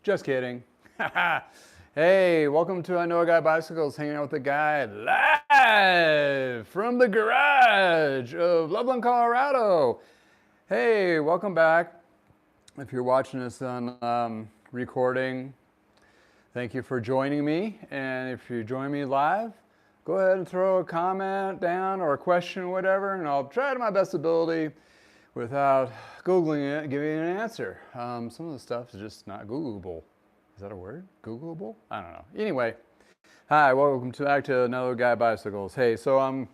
Just kidding. Hey, welcome to I Know a Guy Bicycles, hanging out with the guy live from the garage of Loveland, Colorado. Hey, welcome back. If you're watching this on recording, thank you for joining me. And if you join me live, go ahead and throw a comment down or a question or whatever, and I'll try to my best ability without Googling it, giving you an answer. Some of the stuff is just not Googleable. Is that a word? Googleable? I don't know. Anyway, hi, welcome back to Another Guy Bicycles. Hey, so I'm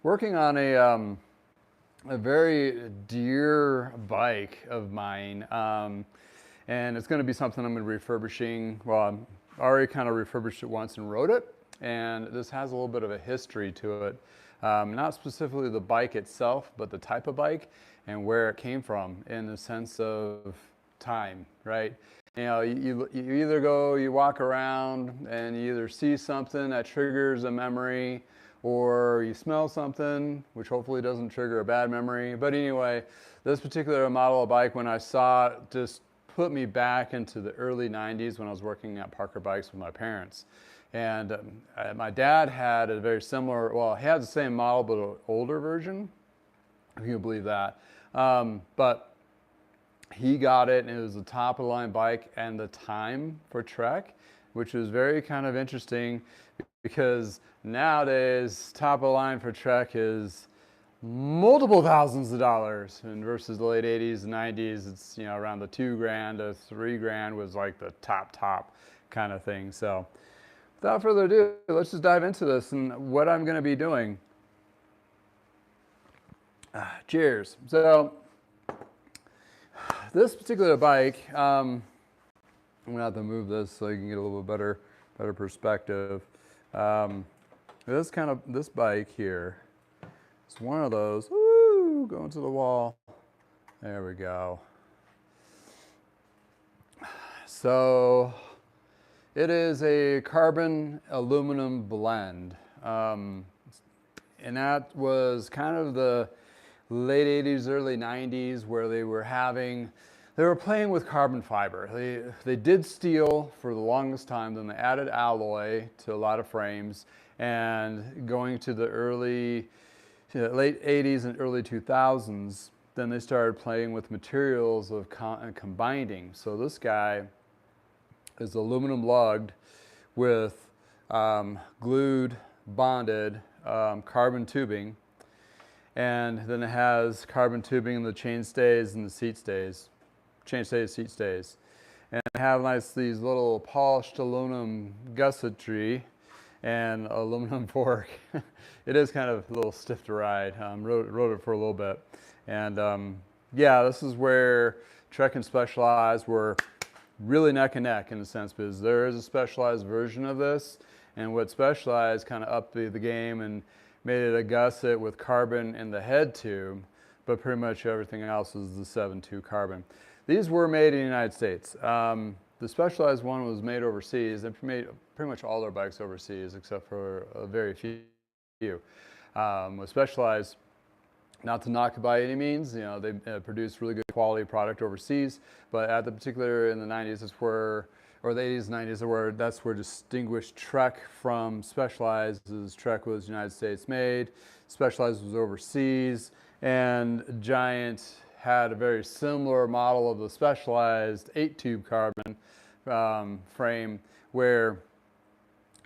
working on a very dear bike of mine, and it's going to be something I'm going to be refurbishing. Well, I already kind of refurbished it once and rode it, and this has a little bit of a history to it. Not specifically the bike itself, but the type of bike and where it came from in the sense of time, right? You know, you either you walk around and you either see something that triggers a memory, or you smell something, which hopefully doesn't trigger a bad memory. But anyway, this particular model of bike, when I saw it, just put me back into the early 90s when I was working at Parker Bikes with my parents. And my dad had a very similar, well, he had the same model, but an older version, if you can believe that. But he got it, and it was a top of the line bike and the time for Trek, which was very kind of interesting because nowadays top of the line for Trek is multiple thousands of dollars, and versus the late 80s and 90s, it's, you know, around the $2,000 to $3,000 was like the top kind of thing. So without further ado, let's just dive into this and what I'm going to be doing. Cheers. So this particular bike, I'm going to have to move this so you can get a little bit better perspective. This bike here, it's one of those, woo, going to the wall. There we go. So it is a carbon aluminum blend. And that was kind of the late 80s, early 90s, where they were playing with carbon fiber. They did steel for the longest time, then they added alloy to a lot of frames, and going to the late 80s and early 2000s, then they started playing with materials of combining. So this guy is aluminum lugged with glued, bonded carbon tubing, and then it has carbon tubing in the chain stays and the seat stays. Chain stays, seat stays. And I have these little polished aluminum gussetry and aluminum fork. It is kind of a little stiff to ride. Rode it for a little bit. And yeah, this is where Trek and Specialized were really neck and neck in a sense, because there is a Specialized version of this, and what Specialized kind of upped the game and made it a gusset with carbon in the head tube, but pretty much everything else is the 7.2 carbon. These were made in the United States. The Specialized one was made overseas. They made pretty much all their bikes overseas, except for a very few. With Specialized, not to knock it by any means, you know, they produce really good quality product overseas, but at the particular in the 90s, that's where, or the 80s and 90s, that's where distinguished Trek from Specialized. Trek was United States made, Specialized was overseas, and Giant had a very similar model of the Specialized 8-tube carbon frame, where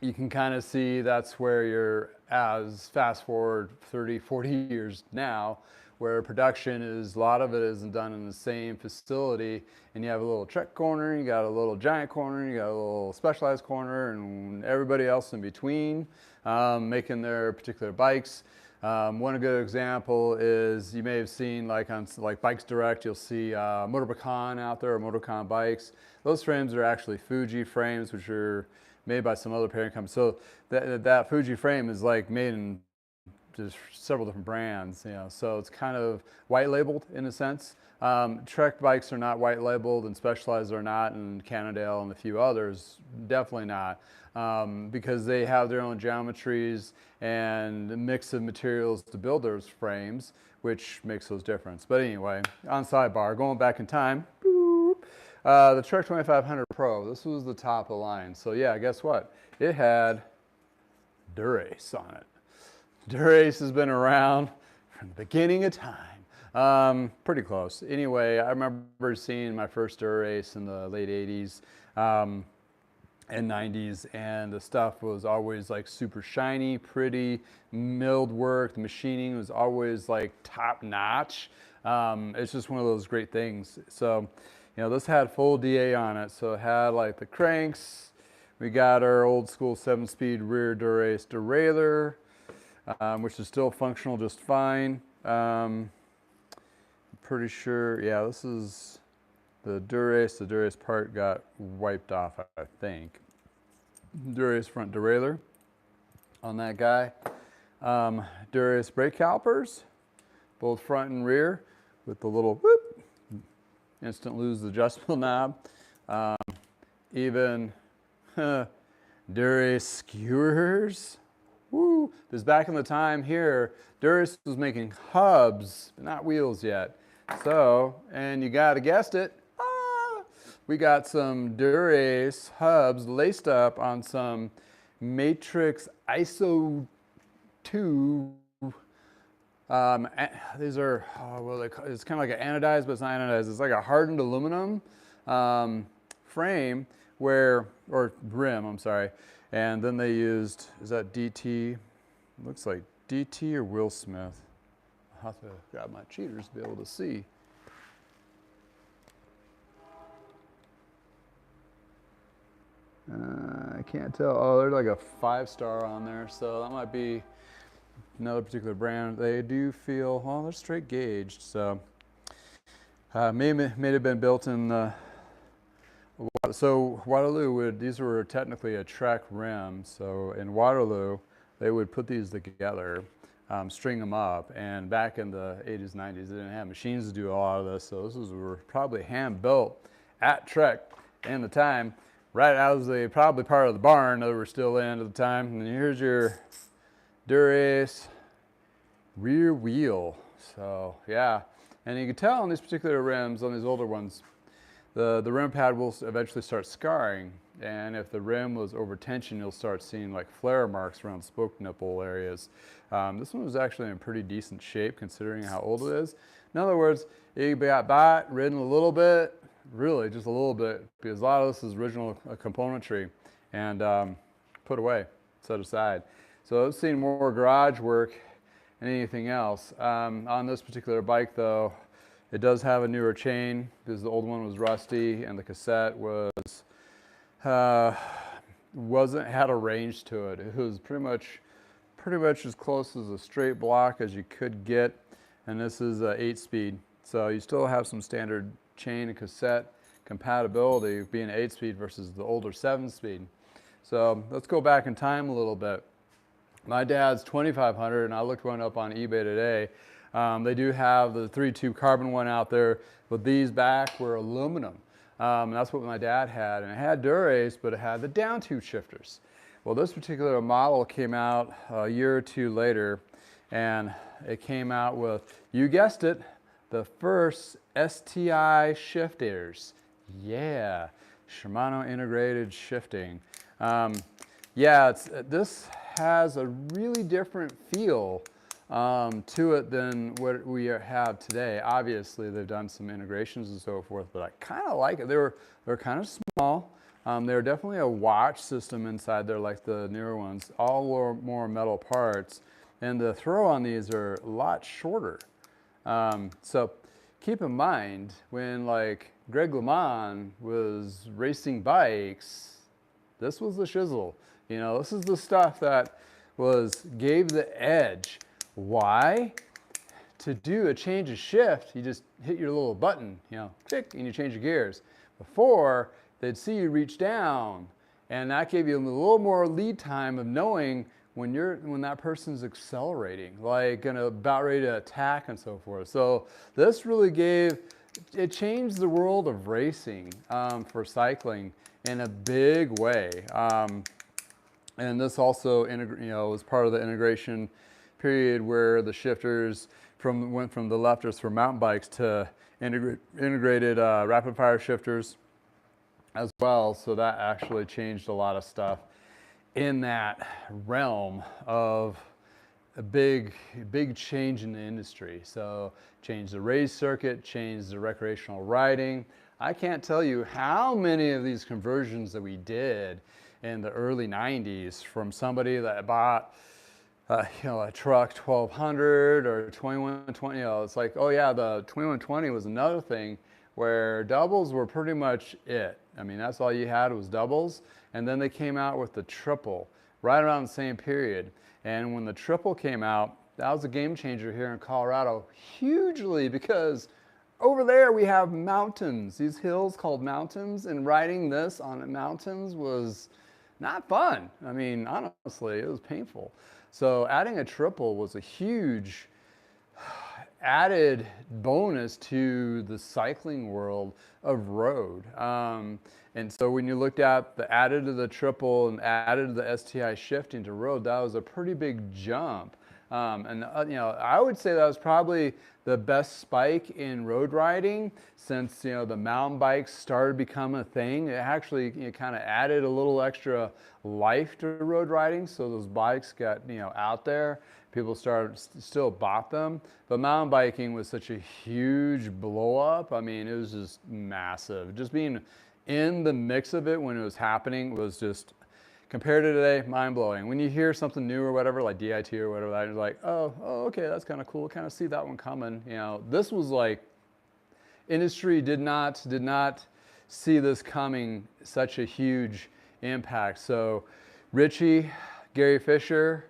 you can kind of see that's where you're, as fast forward 30, 40 years now, where production is, a lot of it isn't done in the same facility, and you have a little Trek corner, you got a little Giant corner, you got a little Specialized corner, and everybody else in between making their particular bikes. One good example is, you may have seen on Bikes Direct, you'll see Motorbacon out there, or Motocon bikes. Those frames are actually Fuji frames, which are made by some other parent company. So that Fuji frame is made in just several different brands, you know. So it's kind of white labeled in a sense. Trek bikes are not white labeled, and Specialized are not, and Cannondale and a few others definitely not, because they have their own geometries and a mix of materials to build those frames, which makes those difference. But anyway, on sidebar, going back in time, boop, The Trek 2500 Pro, this was the top of the line. So yeah, guess what? It had Dura-Ace on it. Dura-Ace has been around from the beginning of time. Pretty close. Anyway, I remember seeing my first Dura-Ace in the late 80s and 90s, and the stuff was always like super shiny, pretty, milled work. The machining was always like top notch. It's just one of those great things. So, you know, this had full DA on it. So it had like the cranks. We got our old school 7-speed rear Dura-Ace derailleur, which is still functional just fine. I'm pretty sure, yeah, this is the Dura-Ace. The Dura-Ace part got wiped off, I think. Dura-Ace front derailleur on that guy. Dura-Ace brake calipers, both front and rear, with the little whoop, instant lose adjustable knob. Even Dura-Ace skewers. Woo! Because back in the time here, Dura-Ace was making hubs, but not wheels yet. So, and you gotta guessed it, we got some Dura-Ace hubs laced up on some Matrix ISO 2. These are, well, it's kind of like an anodized, but it's not anodized. It's like a hardened aluminum frame or rim, I'm sorry. And then they used, is that DT? Looks like DT or Will Smith. I'll have to grab my cheaters to be able to see. I can't tell. Oh, there's like a 5-star on there, so that might be another particular brand. They do feel, well, they're straight gauged, so may have been built in so Waterloo these were technically a Trek rim, so in Waterloo they would put these together, string them up, and back in the 80s, 90s, they didn't have machines to do a lot of this, so were probably hand built at Trek in the time, right out of probably part of the barn that we're still in at the time. And here's your Dura-Ace rear wheel. So yeah, and you can tell on these particular rims, on these older ones, the rim pad will eventually start scarring. And if the rim was over tension, you'll start seeing like flare marks around spoke nipple areas. This one was actually in pretty decent shape considering how old it is. In other words, it got bought, ridden a little bit, really just a little bit, because a lot of this is original componentry and put away, set aside. So I've seen more garage work than anything else. On this particular bike though, it does have a newer chain because the old one was rusty and the cassette had a range to it. It was pretty much as close as a straight block as you could get, and this is 8-speed. So you still have some standard chain and cassette compatibility being 8-speed versus the older 7-speed. So let's go back in time a little bit. My dad's 2500, and I looked one up on eBay today. They do have the 3-tube carbon one out there, but these back were aluminum. That's what my dad had, and it had Dura-Ace, but it had the down tube shifters. Well, this particular model came out a year or two later, and it came out with, you guessed it, the first STI shifters. Yeah, Shimano integrated shifting. Yeah, this has a really different feel to it than what we have today. Obviously, they've done some integrations and so forth, but I kind of like it. They're kind of small. They're definitely a watch system inside there, like the newer ones. All more metal parts, and the throw on these are a lot shorter. So keep in mind when like Greg LeMond was racing bikes, this was the shizzle. You know, this is the stuff that gave the edge. Why? To do a change of shift, you just hit your little button, you know, click, and you change your gears. Before, they'd see you reach down, and that gave you a little more lead time of knowing when that person's accelerating, like about ready to attack and so forth. So this really it changed the world of racing for cycling in a big way. And this also was part of the integration period where the shifters went from the lefters for mountain bikes to integrated rapid fire shifters. as well. So that actually changed a lot of stuff in that realm of a big change in the industry. So changed the race circuit, changed the recreational riding. I can't tell you how many of these conversions that we did in the early 90s from somebody that bought a truck 1200 or 2120. It's like, oh yeah, the 2120 was another thing where doubles were pretty much it. I mean, that's all you had was doubles. And then they came out with the triple right around the same period. And when the triple came out, that was a game changer here in Colorado hugely, because over there we have mountains, these hills called mountains, and riding this on the mountains was not fun. I mean, honestly, it was painful. So adding a triple was a huge added bonus to the cycling world of road. And so when you looked at the added to the triple and added to the STI shifting to road, that was a pretty big jump. I would say that was probably the best spike in road riding since, the mountain bikes started becoming a thing. It actually kind of added a little extra life to road riding. So those bikes got, out there. People still bought them. But mountain biking was such a huge blow up. I mean, it was just massive. Just being in the mix of it when it was happening was just, compared to today, mind-blowing. When you hear something new or whatever, like DIT or whatever, you're like, oh, okay, that's kind of cool. Kind of see that one coming. This was like, industry did not see this coming, such a huge impact. So Richie, Gary Fisher,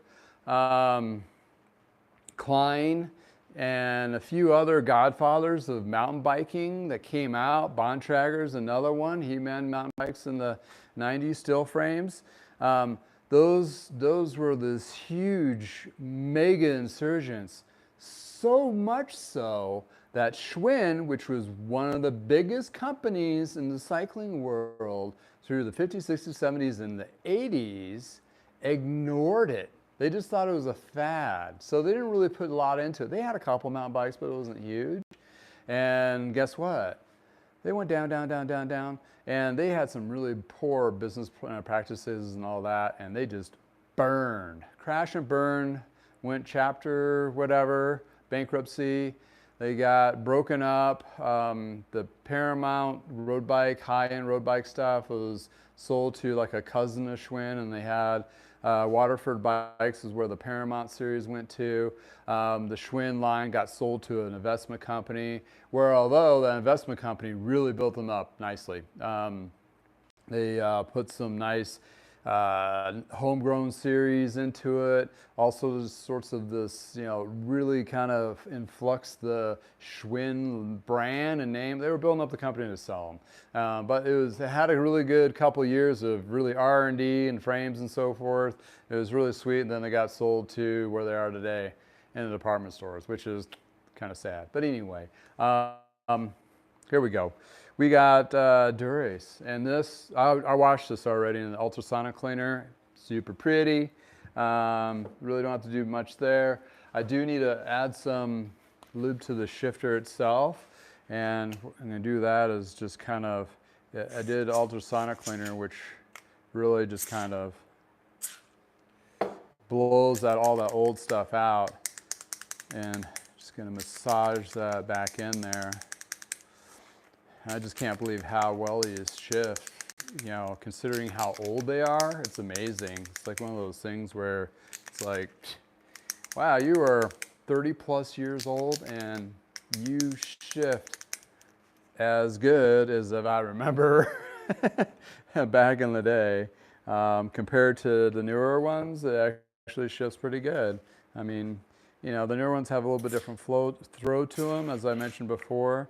Klein, and a few other godfathers of mountain biking that came out. Bontrager's another one. He manned mountain bikes in the 90s, still frames. Those were this huge mega insurgents. So much so that Schwinn, which was one of the biggest companies in the cycling world through the 50s, 60s, 70s, and the 80s, ignored it. They just thought it was a fad. So they didn't really put a lot into it. They had a couple mountain bikes, but it wasn't huge. And guess what? They went down, down, down, down, down. And they had some really poor business practices and all that. And they just burned. Crash and burn, went chapter whatever, bankruptcy. They got broken up. The Paramount road bike, high-end road bike stuff was sold to like a cousin of Schwinn, and they had Waterford Bikes is where the Paramount series went to. The Schwinn line got sold to an investment company, where although the investment company really built them up nicely. They put some nice homegrown series into it. Also, there's sorts of this, really kind of influx the Schwinn brand and name. They were building up the company to sell them. But it had a really good couple years of really R&D and frames and so forth. It was really sweet. And then they got sold to where they are today in the department stores, which is kind of sad. But anyway, here we go. We got Dura-Ace, and this, I washed this already in the ultrasonic cleaner. Super pretty. Really don't have to do much there. I do need to add some lube to the shifter itself, and I'm gonna do that is just kind of, I did ultrasonic cleaner, which really just kind of blows all that old stuff out, and just gonna massage that back in there. I just can't believe how well these shift, considering how old they are. It's amazing. It's like one of those things where it's like, wow, you are 30 plus years old and you shift as good as if I remember back in the day. Compared to the newer ones, it actually shifts pretty good. I mean, the newer ones have a little bit different throw to them, as I mentioned before.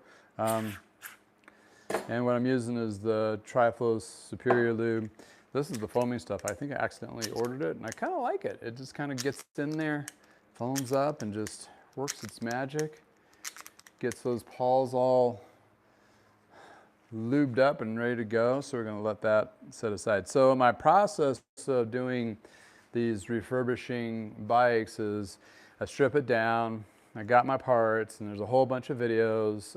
And what I'm using is the Triflow Superior Lube. This is the foaming stuff. I think I accidentally ordered it, and I kind of like it. It just kind of gets in there, foams up, and just works its magic. Gets those pawls all lubed up and ready to go. So we're going to let that set aside. So my process of doing these refurbishing bikes is I strip it down. I got my parts, and there's a whole bunch of videos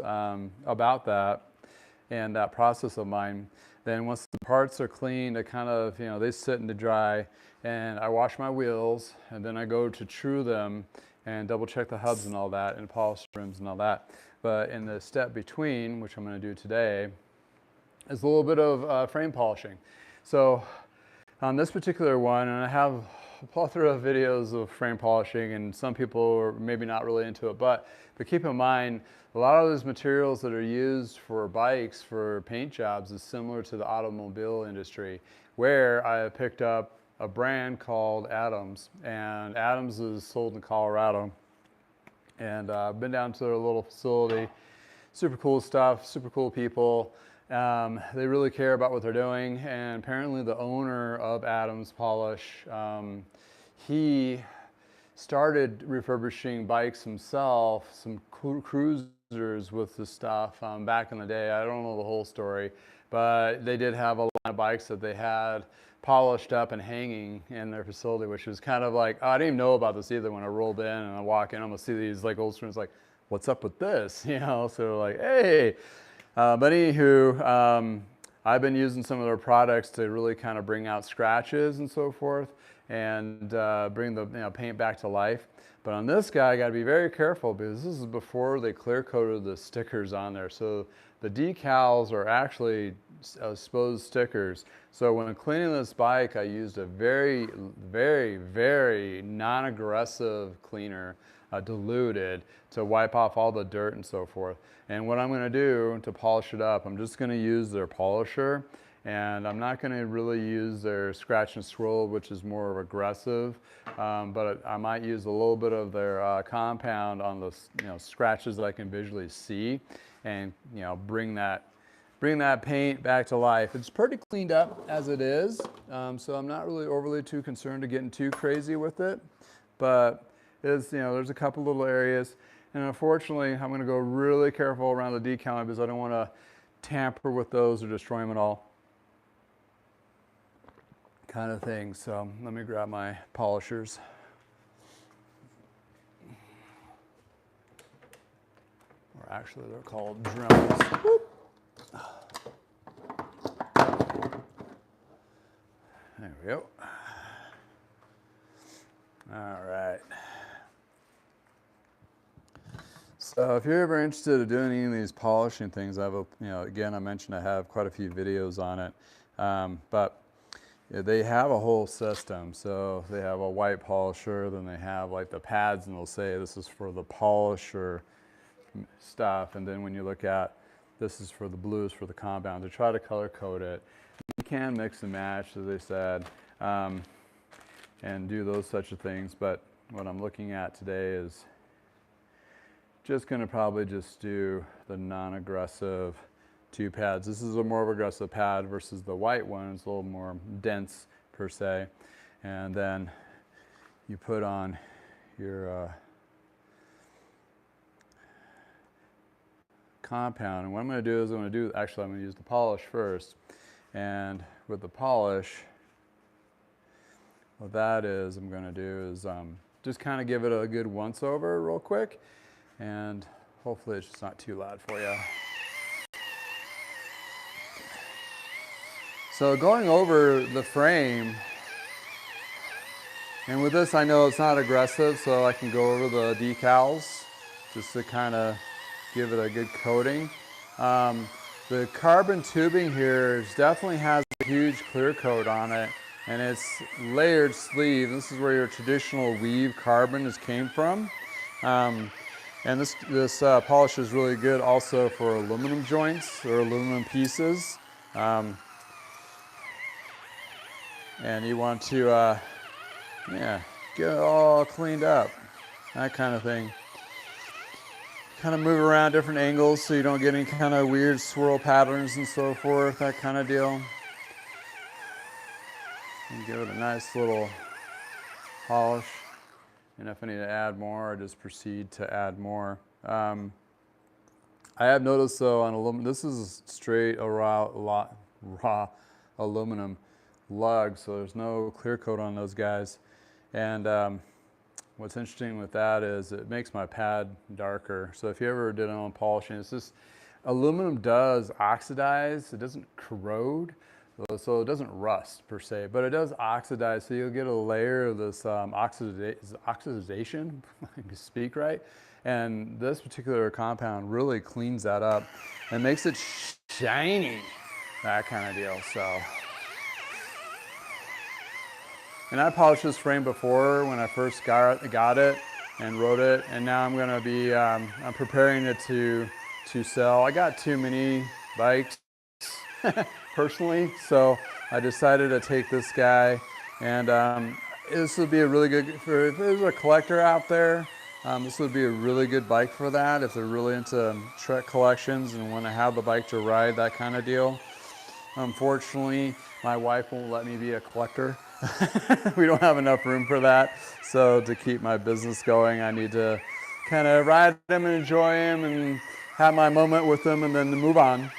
about that and that process of mine. then once the parts are cleaned, I kind of, they sit in the dry, and I wash my wheels, and then I go to true them and double check the hubs and all that, and polish rims and all that. But in the step between, which I'm going to do today, is a little bit of frame polishing. So on this particular one, and I have a plethora of videos of frame polishing, and some people are maybe not really into it, but keep in mind, a lot of those materials that are used for bikes for paint jobs is similar to the automobile industry, where I have picked up a brand called Adams, and Adams is sold in Colorado. And I've been down to their little facility. Super cool stuff, super cool people. They really care about what they're doing, and apparently the owner of Adams Polish, he started refurbishing bikes himself, some cruisers with this stuff back in the day. I don't know the whole story, but they did have a lot of bikes that they had polished up and hanging in their facility, which was kind of like, I didn't even know about this either when I rolled in and I walk in, I'm gonna see these like old students like, what's up with this? So like, hey. But anywho, I've been using some of their products to really kind of bring out scratches and so forth, and bring the paint back to life. But on this guy, I got to be very careful, because this is before they clear coated the stickers on there. So the decals are actually exposed stickers. So when cleaning this bike, I used a very, very, very non-aggressive cleaner, diluted, to wipe off all the dirt and so forth. And what I'm going to do to polish it up, I'm just going to use their polisher, and I'm not going to really use their scratch and swirl, which is more aggressive, but I might use a little bit of their compound on the scratches that I can visually see, and bring that paint back to life. It's pretty cleaned up as it is, so I'm not really overly too concerned to getting too crazy with it, but there's a couple little areas. And unfortunately, I'm going to go really careful around the decal because I don't want to tamper with those or destroy them at all, kind of thing. So let me grab my polishers. Or actually, they're called Dremels. There we go. All right. So if you're ever interested in doing any of these polishing things, I have again, I mentioned I have quite a few videos on it, but they have a whole system. So they have a white polisher, then they have like the pads, and they'll say this is for the polisher stuff, and then when you look at this is for the blues for the compound, to try to color code it. You can mix and match, as they said, and do those such of things, but what I'm looking at today is just going to probably just do the non-aggressive 2 pads. This is a more of an aggressive pad versus the white one. It's a little more dense per se. And then you put on your compound. And what I'm going to do is I'm going to use the polish first. And with the polish, what that is I'm going to do is just kind of give it a good once over real quick. And hopefully it's just not too loud for you. So going over the frame, and with this I know it's not aggressive, so I can go over the decals just to kind of give it a good coating. The carbon tubing here definitely has a huge clear coat on it, and it's layered sleeve. This is where your traditional weave carbon came from. And this polish is really good also for aluminum joints or aluminum pieces. And you want to, get it all cleaned up, that kind of thing. Kind of move around different angles so you don't get any kind of weird swirl patterns and so forth, that kind of deal. And give it a nice little polish. And if I need to add more, I just proceed to add more. I have noticed though on aluminum, this is straight raw aluminum lug, so there's no clear coat on those guys. And what's interesting with that is it makes my pad darker. So if you ever did it on polishing, it's just, aluminum does oxidize. It doesn't corrode, so it doesn't rust per se, but it does oxidize. So you'll get a layer of this oxidization, I can speak right. And this particular compound really cleans that up and makes it shiny, that kind of deal. So, and I polished this frame before when I first got it and wrote it, and now I'm gonna be, I'm preparing it to sell. I got too many bikes personally, so I decided to take this guy, and this would be a really good, if there's a collector out there, this would be a really good bike for that, if they're really into Trek collections and want to have the bike to ride, that kind of deal. Unfortunately, my wife won't let me be a collector. We don't have enough room for that. So to keep my business going, I need to kind of ride them and enjoy them and have my moment with them and then move on.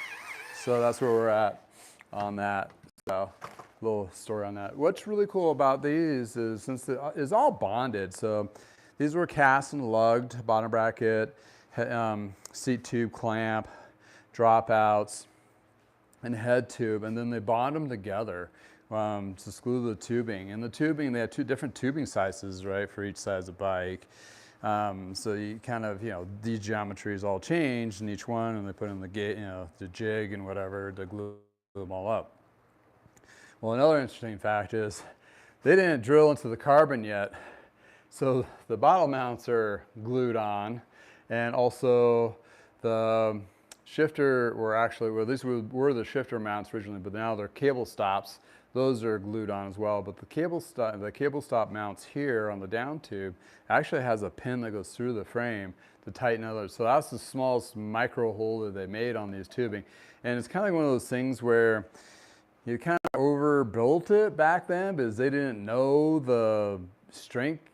So that's where we're at on that. So a little story on that. What's really cool about these is since it's all bonded. So these were cast and lugged, bottom bracket, seat tube clamp, dropouts, and head tube, and then they bond them together to screw the tubing. And the tubing, they have two different tubing sizes, right, for each size of bike. So you kind of, these geometries all changed in each one, and they put in the gate, the jig and whatever to glue them all up. Well, another interesting fact is they didn't drill into the carbon yet. So the bottle mounts are glued on, and also the shifter were actually, well, these were the shifter mounts originally, but now they're cable stops. Those are glued on as well, but the cable stop mounts here on the down tube actually has a pin that goes through the frame to tighten others. So that's the smallest micro hole that they made on these tubing. And it's kind of like one of those things where you kind of overbuilt it back then because they didn't know the strength,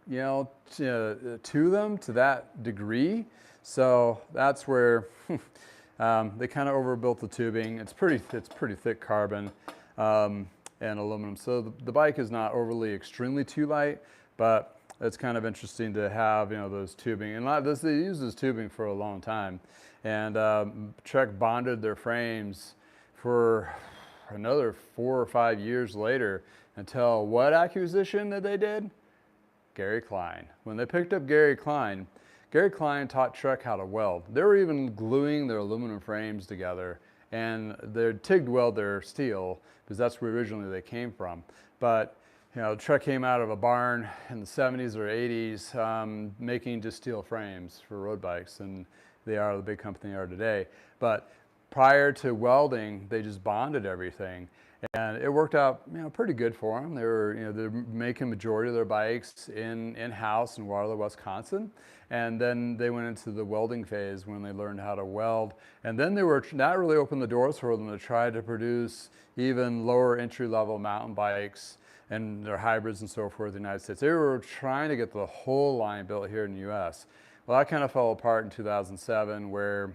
to them to that degree. So that's where they kind of overbuilt the tubing. It's pretty thick carbon and aluminum. So the bike is not overly extremely too light, but it's kind of interesting to have those tubing. And they used this tubing for a long time. And Trek bonded their frames for another 4 or 5 years later until what acquisition that they did? Gary Klein. When they picked up Gary Klein taught Trek how to weld. They were even gluing their aluminum frames together, and they TIG weld their steel because that's where originally they came from. But Trek came out of a barn in the 70s or 80s making just steel frames for road bikes, and they are the big company they are today. But prior to welding, they just bonded everything. And it worked out, pretty good for them. They were, they're making majority of their bikes in-house in Waterloo, Wisconsin. And then they went into the welding phase when they learned how to weld. And then that really opened the doors for them to try to produce even lower entry-level mountain bikes and their hybrids and so forth in the United States. They were trying to get the whole line built here in the US. Well, that kind of fell apart in 2007 where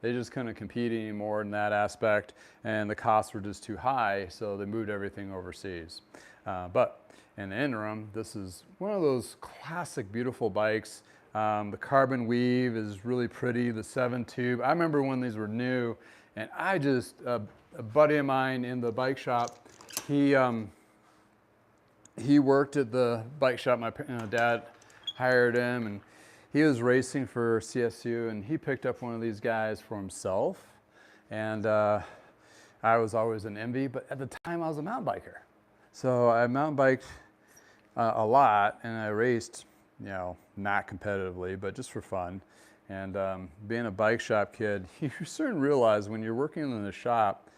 they just couldn't compete anymore in that aspect, and the costs were just too high, so they moved everything overseas. But in the interim, this is one of those classic, beautiful bikes. The carbon weave is really pretty, the 7-tube. I remember when these were new, and a buddy of mine in the bike shop, he worked at the bike shop. My dad hired him, and he was racing for CSU, and he picked up one of these guys for himself. And I was always an envy, but at the time I was a mountain biker. So I mountain biked a lot, and I raced, not competitively, but just for fun. And being a bike shop kid, you soon realize when you're working in the shop,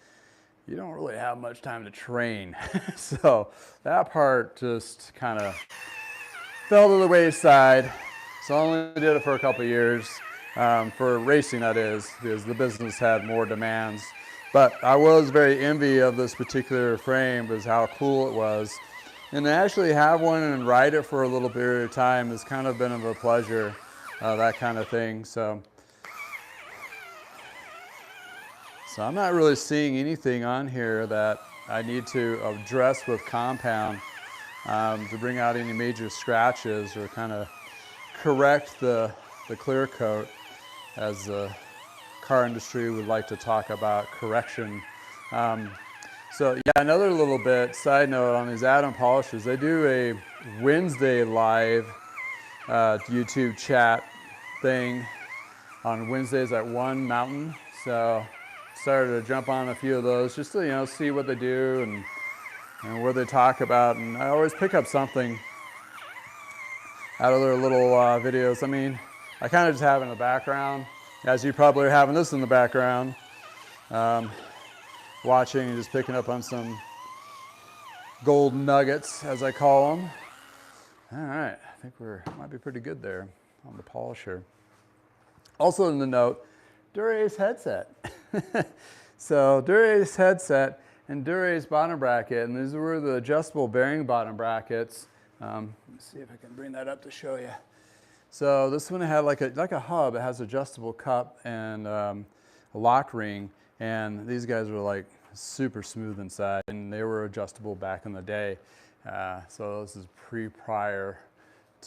you don't really have much time to train. So that part just kind of fell to the wayside. So I only did it for a couple of years, for racing that is, because the business had more demands. But I was very envy of this particular frame because how cool it was. And to actually have one and ride it for a little period of time has kind of been of a pleasure, that kind of thing. So I'm not really seeing anything on here that I need to address with compound to bring out any major scratches or kind of correct the clear coat as car industry would like to talk about correction. So yeah, another little bit, side note on these add-on polishers, they do a Wednesday live YouTube chat thing on Wednesdays at 1 Mountain. So started to jump on a few of those just to, see what they do and what they talk about. And I always pick up something out of their little videos. I mean, I kind of just have it in the background, as you probably are having this in the background, watching and just picking up on some gold nuggets, as I call them. All right, I think might be pretty good there on the polisher. Also in the note, Dura-Ace headset. So Dura-Ace headset and Dura-Ace bottom bracket, and these were the adjustable bearing bottom brackets. Let's see if I can bring that up to show you. So this one had like a hub. It has adjustable cup and a lock ring, and these guys were like super smooth inside, and they were adjustable back in the day. So this is prior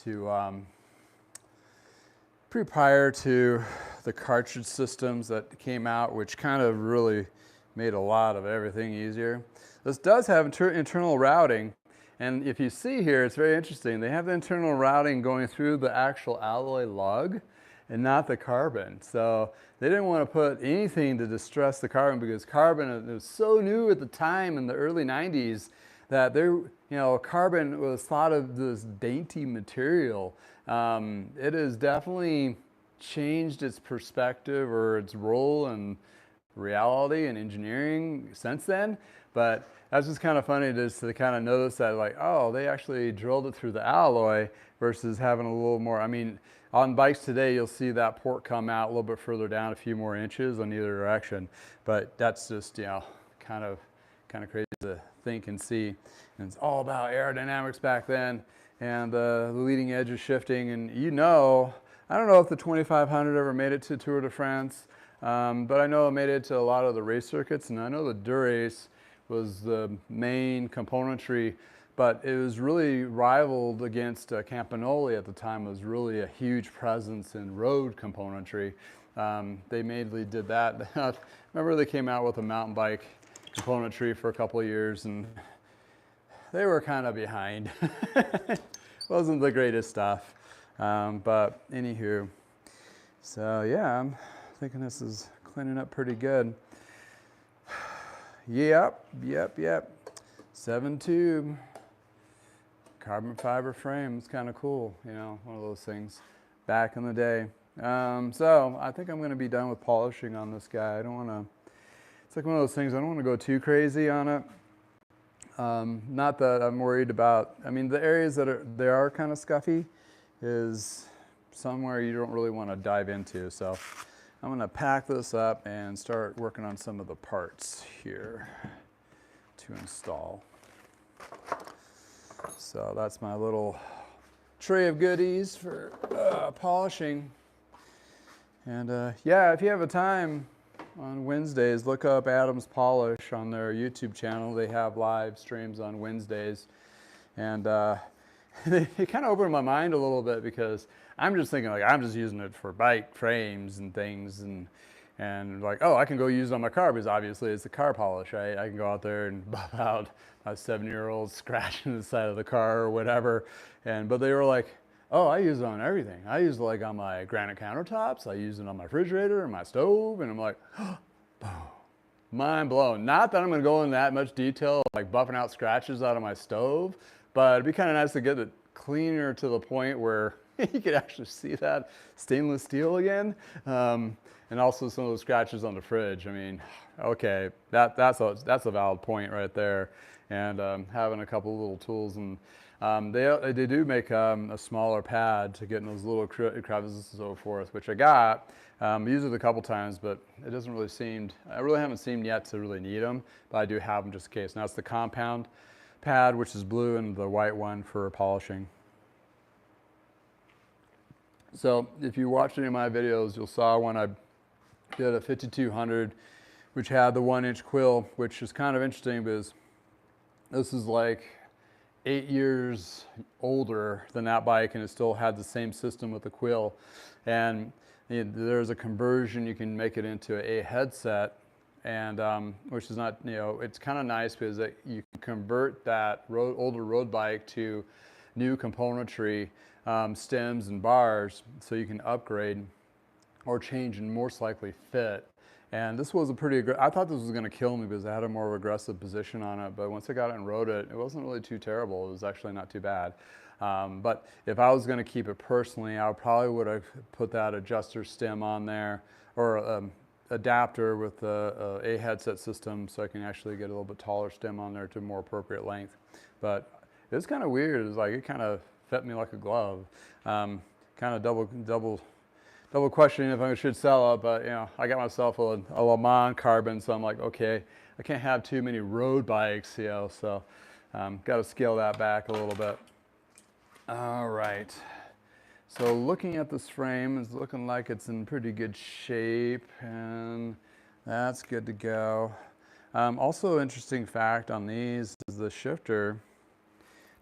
to the cartridge systems that came out, which kind of really made a lot of everything easier. This does have internal routing, and if you see here, it's very interesting. They have the internal routing going through the actual alloy lug and not the carbon. So they didn't want to put anything to distress the carbon, because carbon was so new at the time in the early 90s that carbon was thought of this dainty material. It has definitely changed its perspective or its role in reality and engineering since then. But that's just kind of funny just to kind of notice that, like, oh, they actually drilled it through the alloy versus having a little more. I mean, on bikes today, you'll see that port come out a little bit further down, a few more inches on either direction. But that's just, kind of crazy to think and see. And it's all about aerodynamics back then, and the leading edge of shifting. And I don't know if the 2500 ever made it to Tour de France, but I know it made it to a lot of the race circuits, and I know the Dura-Ace was the main componentry, but it was really rivaled against Componentry at the time. It was really a huge presence in road componentry. They mainly did that. Remember they came out with a mountain bike componentry for a couple of years, and they were kind of behind. Wasn't the greatest stuff, but anywho. So yeah, I'm thinking this is cleaning up pretty good. Yep. 7 tube. Carbon fiber frame. It's kind of cool, one of those things back in the day. So I think I'm going to be done with polishing on this guy. I don't want to, it's like one of those things, I don't want to go too crazy on it. Not that I'm worried about, I mean, the areas that are kind of scuffy is somewhere you don't really want to dive into. So I'm going to pack this up and start working on some of the parts here to install. So that's my little tray of goodies for polishing. And yeah, if you have a time on Wednesdays, look up Adam's Polish on their YouTube channel. They have live streams on Wednesdays. And it kind of opened my mind a little bit, because I'm just thinking, like, I'm just using it for bike frames and things, and like, oh, I can go use it on my car, because obviously it's a car polish, right? I can go out there and buff out a 7-year-old scratching the side of the car or whatever. But they were like, oh, I use it on everything. I use it like on my granite countertops. I use it on my refrigerator and my stove. And I'm like, oh, mind blown. Not that I'm going to go into that much detail, like buffing out scratches out of my stove, but it'd be kind of nice to get it cleaner to the point where you could actually see that stainless steel again. And also some of those scratches on the fridge. I mean, okay, that's a valid point right there. And having a couple little tools, and they do make a smaller pad to get in those little crevices and so forth, which I got. Used it a couple times, but it doesn't really seem, I really haven't seemed yet to really need them, but I do have them just in case. Now it's the compound pad, which is blue, and the white one for polishing. So if you watched any of my videos, you'll saw when I did a 5200, which had the 1-inch quill, which is kind of interesting because this is like 8 years older than that bike, and it still had the same system with the quill. And there's a conversion, you can make it into a headset, and which is not, it's kind of nice because you can convert that older road bike to new componentry, stems and bars, so you can upgrade or change and most likely fit. And this was a pretty I thought this was going to kill me because I had a more aggressive position on it, but once I got it and rode it, it wasn't really too terrible. It was actually not too bad. But if I was going to keep it personally, I probably would have put that adjuster stem on there, or adapter with a headset system, so I can actually get a little bit taller stem on there to a more appropriate length. But it's kind of weird. It's like it kind of fit me like a glove. Kind of double questioning if I should sell it, but I got myself a Le Mans carbon, so I'm like, okay, I can't have too many road bikes, so got to scale that back a little bit. All right, so looking at this frame, it's looking like it's in pretty good shape, and that's good to go. Also, interesting fact on these is the shifter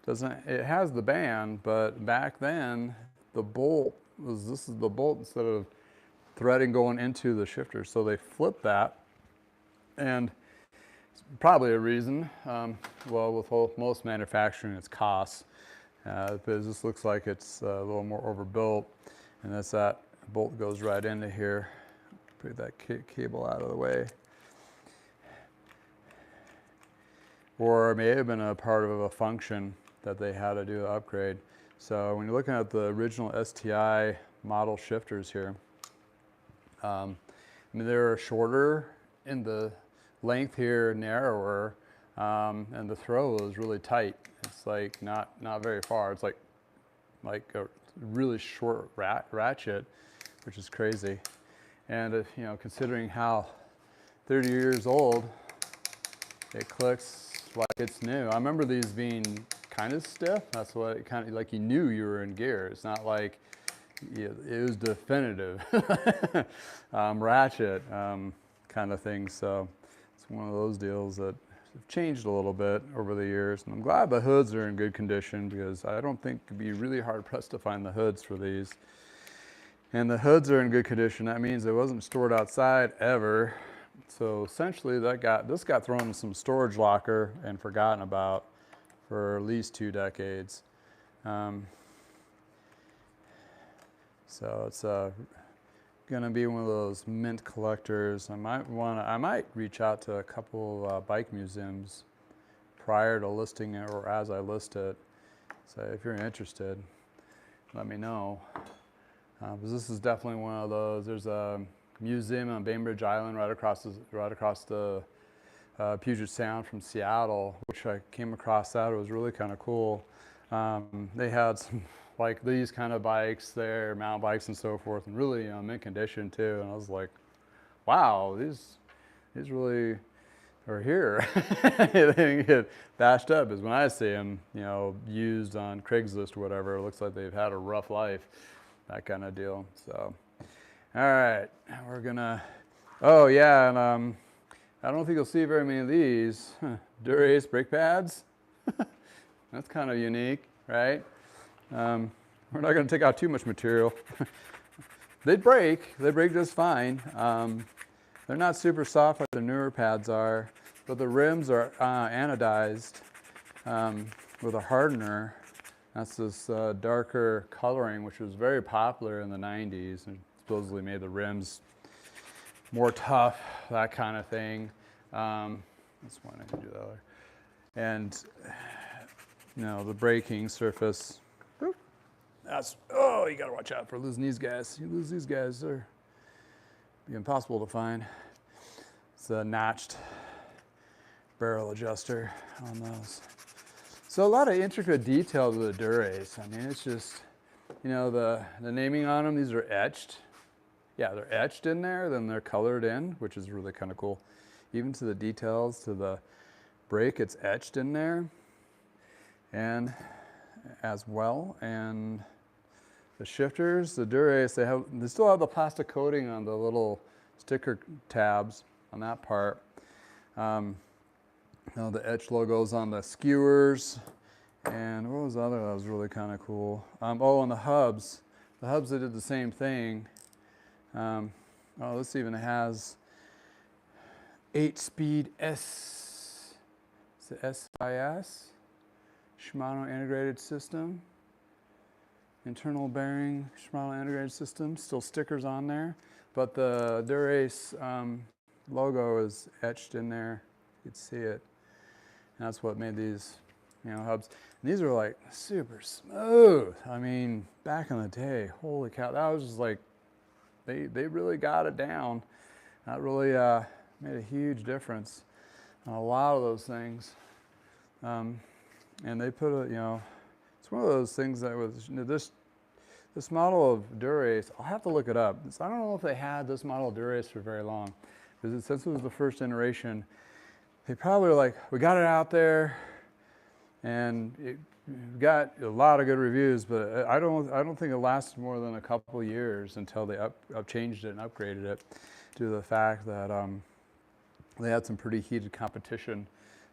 it has the band, but back then the bolt this is the bolt instead of threading going into the shifter, so they flipped that, and it's probably a reason. Well, with most manufacturing, it's costs. Because this looks like it's a little more overbuilt, and that bolt goes right into here. Put that cable out of the way. Or it may have been a part of a function that they had to do an upgrade. So when you're looking at the original STI model shifters here, I mean, they're shorter in the length here, narrower, and the throw is really tight. It's like not very far. It's like a really short ratchet, which is crazy. And considering how 30 years old, it clicks like it's new. I remember these being kind of stiff. That's what it kind of like, you knew you were in gear. It's not like it was definitive ratchet kind of thing. So it's one of those deals that have changed a little bit over the years, and I'm glad the hoods are in good condition, because I don't think it'd be really hard pressed to find the hoods for these. And the hoods are in good condition. That means it wasn't stored outside ever. So essentially this got thrown in some storage locker and forgotten about for at least 2 decades. So it's gonna be one of those mint collectors. I might reach out to a couple bike museums prior to listing it, or as I list it. So if you're interested, let me know. Because this is definitely one of those. There's a museum on Bainbridge Island right across the Puget Sound from Seattle, which I came across that. It was really kind of cool. They had some like these kind of bikes there, mountain bikes and so forth, and really mint condition too. And I was like, wow, these really are here. They didn't get bashed up, as when I see them, used on Craigslist or whatever, it looks like they've had a rough life, that kind of deal. So, all right, we're gonna, oh yeah, and I don't think you'll see very many of these. Dura-Ace brake pads. That's kind of unique, right? We're not going to take out too much material. They break just fine. They're not super soft like the newer pads are, but the rims are anodized with a hardener. That's this darker coloring, which was very popular in the 90s, and supposedly made the rims more tough, that kind of thing. That's one I can do the other. And the braking surface. You gotta watch out for losing these guys. You lose these guys, they're be impossible to find. It's a notched barrel adjuster on those. So a lot of intricate detail to the Dura-Ace. I mean, it's just, the naming on them, these are etched. Yeah, they're etched in there, then they're colored in, which is really kind of cool. Even to the details, to the brake, it's etched in there, and as well. And the shifters, the Dura-Ace, they still have the plastic coating on the little sticker tabs on that part. The etched logos on the skewers, and what was the other that was really kind of cool? And the hubs. The hubs, they did the same thing. Oh, this even has 8-speed SIS, Shimano integrated system. Internal bearing, Shimano integrated system. Still stickers on there, but the Dura-Ace logo is etched in there. You can see it. And that's what made these, hubs. And these are like super smooth. I mean, back in the day, holy cow, that was just like, they really got it down. That really made a huge difference on a lot of those things. And they put a, it's one of those things that was, this model of Dura-Ace, I'll have to look it up. I don't know if they had this model of Dura-Ace for very long, because since it was the first iteration, they probably were like, we got it out there, and it got a lot of good reviews, but I don't think it lasted more than a couple of years until they changed it and upgraded it, due to the fact that they had some pretty heated competition.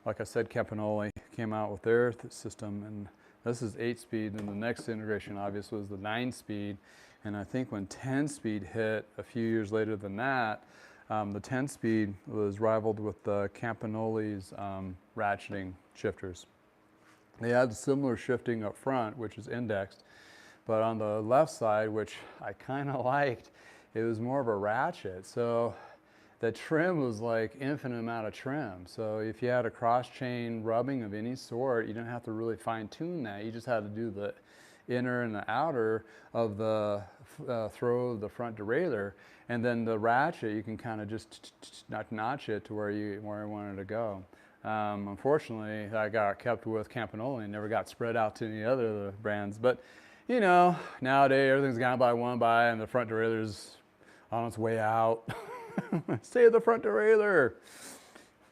Like I said, Componentry came out with their system, and this is 8-speed, and the next integration obviously was the 9-speed. And I think when 10-speed hit a few years later than that, the 10-speed was rivaled with the Componentry's ratcheting shifters. They had similar shifting up front, which is indexed, but on the left side, which I kind of liked, it was more of a ratchet. So the trim was like infinite amount of trim. So if you had a cross chain rubbing of any sort, you didn't have to really fine tune that. You just had to do the inner and the outer of the throw of the front derailleur, and then the ratchet you can kind of just notch it to where you wanted to go. Unfortunately, I got kept with Componentry and never got spread out to any other brands. But nowadays everything's gone by, and the front derailleur's on its way out. Save the front derailleur.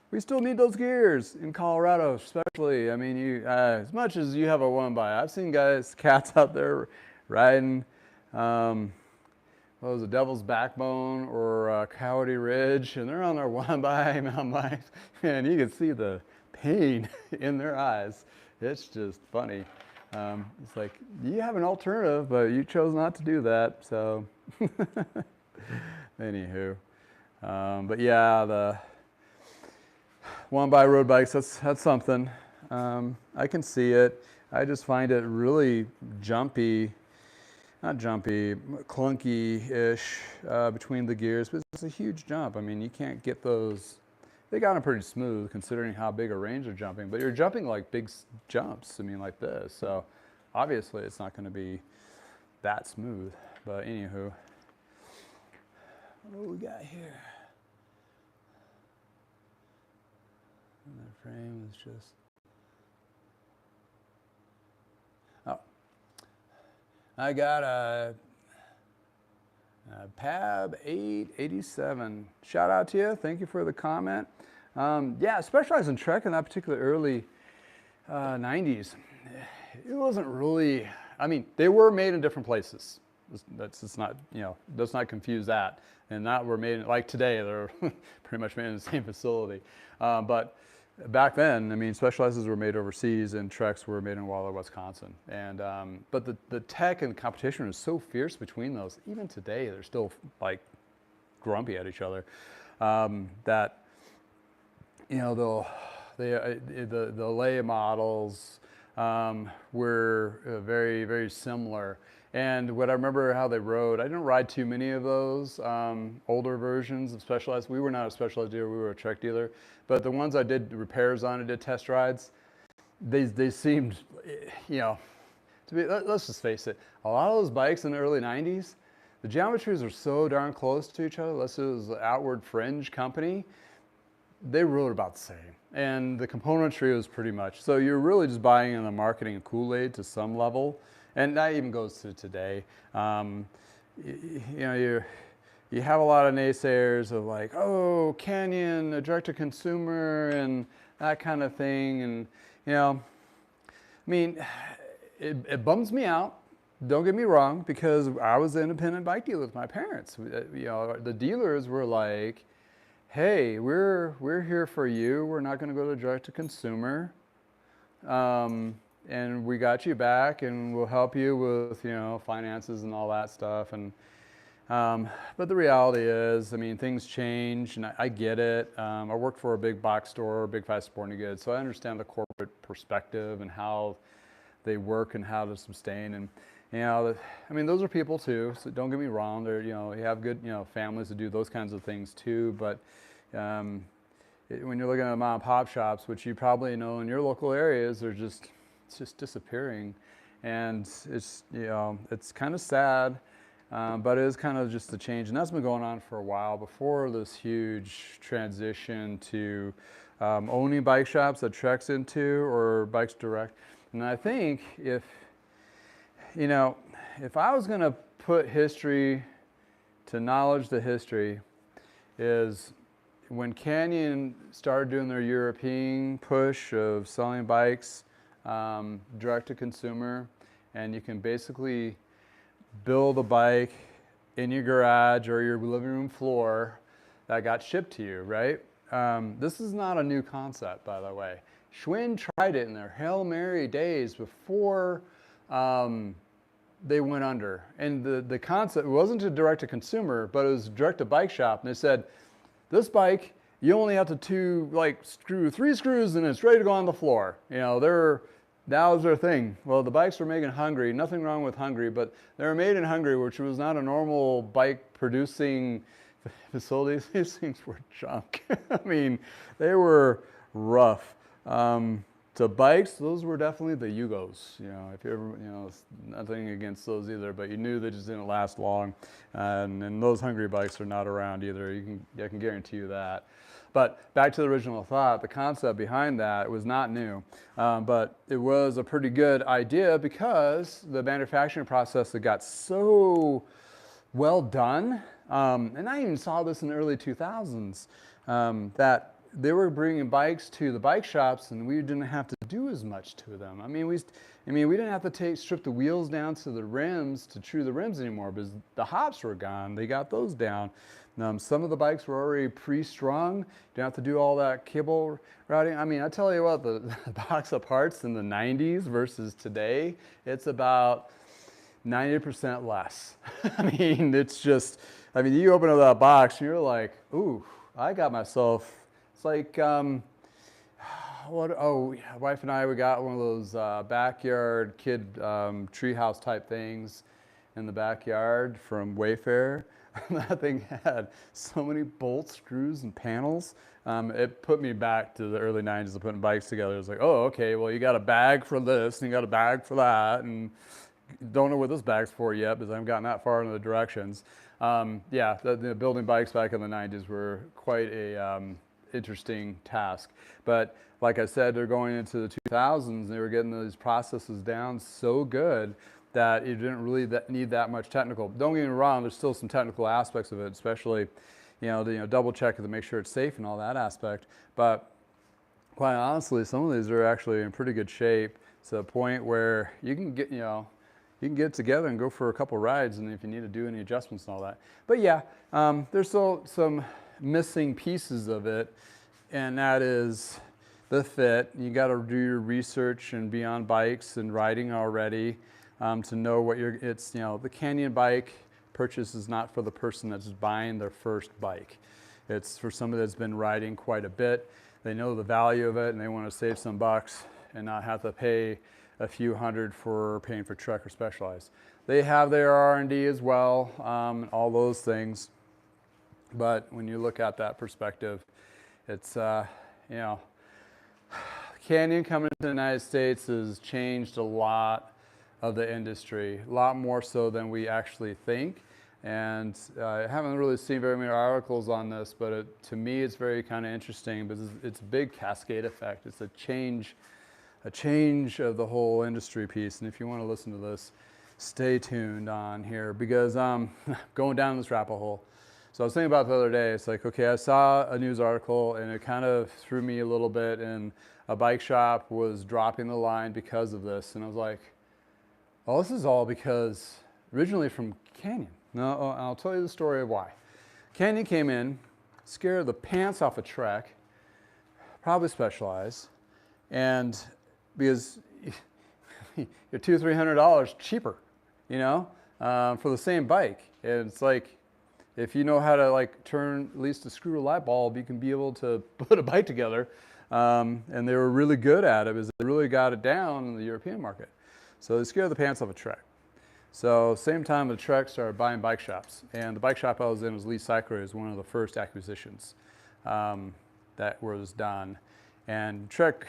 We still need those gears in Colorado, especially. I mean, as much as you have a 1x, I've seen cats out there riding, what was it, Devil's Backbone or Coyote Ridge, and they're on their 1x mountain bikes, and you can see the pain in their eyes. It's just funny. It's like, you have an alternative, but you chose not to do that, so. Anywho. But yeah, the 1x road bikes, that's something. I can see it. I just find it really jumpy, not jumpy, clunky-ish between the gears, but it's a huge jump. I mean, you can't get those. They got them pretty smooth considering how big a range they're jumping, but you're jumping like big jumps, I mean, like this. So obviously it's not going to be that smooth, but anywho. What do we got here? And the frame is just, oh, I got a Pab 887. Shout out to you. Thank you for the comment. Yeah, I specialized in Trek in that particular early 90s. It wasn't really, I mean, they were made in different places. That's not, let's not confuse that. And not were made, like today, they're pretty much made in the same facility. But back then, I mean, Specializes were made overseas and Treks were made in Waller, Wisconsin. And, but the tech and competition was so fierce between those. Even today, they're still like grumpy at each other. That, the lay models were very, very similar. And what I remember how they rode, I didn't ride too many of those older versions of Specialized. We were not a Specialized dealer, we were a Trek dealer. But the ones I did repairs on and did test rides, they seemed, to be, let's just face it, a lot of those bikes in the early 90s, the geometries are so darn close to each other, unless it was an outward fringe company, they rode about the same. And the Componentry was pretty much, so you're really just buying in the marketing Kool-Aid to some level. And that even goes to today. You have a lot of naysayers of like, oh, Canyon, a direct-to-consumer, and that kind of thing. And, I mean, it bums me out. Don't get me wrong, because I was an independent bike dealer with my parents. The dealers were like, hey, we're here for you. We're not going to go to direct-to-consumer. And we got you back, and we'll help you with, finances and all that stuff. And But the reality is, I mean, things change, and I get it. I worked for a big box store, big five sporting goods, so I understand the corporate perspective and how they work and how to sustain. And I mean, those are people too. So don't get me wrong. They're, you have good, families that do those kinds of things too. But when you're looking at mom and pop shops, which you probably know in your local areas, it's just disappearing, and it's kind of sad. But it is kind of just a change, and that's been going on for a while before this huge transition to owning bike shops that Trek's into or Bikes Direct. And I think if I was going to put history to knowledge, the history is when Canyon started doing their European push of selling bikes direct to consumer, and you can basically build a bike in your garage or your living room floor that got shipped to you, right? This is not a new concept, by the way. Schwinn tried it in their Hail Mary days before they went under. And the concept wasn't to direct to consumer, but it was direct to bike shop. And they said, this bike, you only have to screw 3 screws and it's ready to go on the floor. That was their thing. Well, the bikes were made in Hungary. Nothing wrong with Hungary, but they were made in Hungary, which was not a normal bike producing facility. These things were junk. I mean, they were rough. To bikes, those were definitely the Yugos. If you ever, nothing against those either, but you knew they just didn't last long. And those Hungary bikes are not around either. I can guarantee you that. But back to the original thought, the concept behind that was not new, but it was a pretty good idea because the manufacturing process had got so well done, and I even saw this in the early 2000s, that they were bringing bikes to the bike shops and we didn't have to do as much to them. I mean, we didn't have to strip the wheels down to the rims to true the rims anymore because the hops were gone. They got those down. Some of the bikes were already pre-strung. You don't have to do all that cable routing. I mean, I tell you what, the box of parts in the 90s versus today, it's about 90% less. I mean, you open up that box and you're like, ooh, I got myself, it's like, wife and I, we got one of those backyard kid treehouse type things in the backyard from Wayfair. That thing had so many bolts, screws, and panels. It put me back to the early 90s of putting bikes together. It was like, oh, okay, well, you got a bag for this, and you got a bag for that, and don't know what this bag's for yet because I haven't gotten that far into the directions. The building bikes back in the 90s were quite a interesting task. But like I said, they're going into the 2000s, and they were getting these processes down so good that you didn't really need that much technical. Don't get me wrong, there's still some technical aspects of it, especially, double check to make sure it's safe and all that aspect. But quite honestly, some of these are actually in pretty good shape to the point where you can get together and go for a couple rides, and if you need to do any adjustments and all that. But yeah, there's still some missing pieces of it, and that is the fit. You got to do your research and be on bikes and riding already. To know what the Canyon bike purchase is not for the person that's buying their first bike. It's for somebody that's been riding quite a bit. They know the value of it and they want to save some bucks and not have to pay a few hundred for paying for Trek or Specialized. They have their R&D as well, all those things. But when you look at that perspective, it's, Canyon coming to the United States has changed a lot of the industry, a lot more so than we actually think. And I haven't really seen very many articles on this, but to me it's very kind of interesting because it's a big cascade effect. It's a change of the whole industry piece. And if you want to listen to this, stay tuned on here because I'm going down this rabbit hole. So I was thinking about it the other day. It's like, okay, I saw a news article and it kind of threw me a little bit, and a bike shop was dropping the line because of this. And I was like, well, this is all because originally from Canyon. Now, I'll tell you the story of why. Canyon came in, scared the pants off a Trek, probably Specialized, and because you're $200-300 cheaper, for the same bike. And it's like, if you know how to like turn at least a screw light bulb, you can be able to put a bike together. And they were really good at it because they really got it down in the European market. So they scared the pants off of Trek. So same time the Trek started buying bike shops. And the bike shop I was in was Lee Cyclery, was one of the first acquisitions that was done. And Trek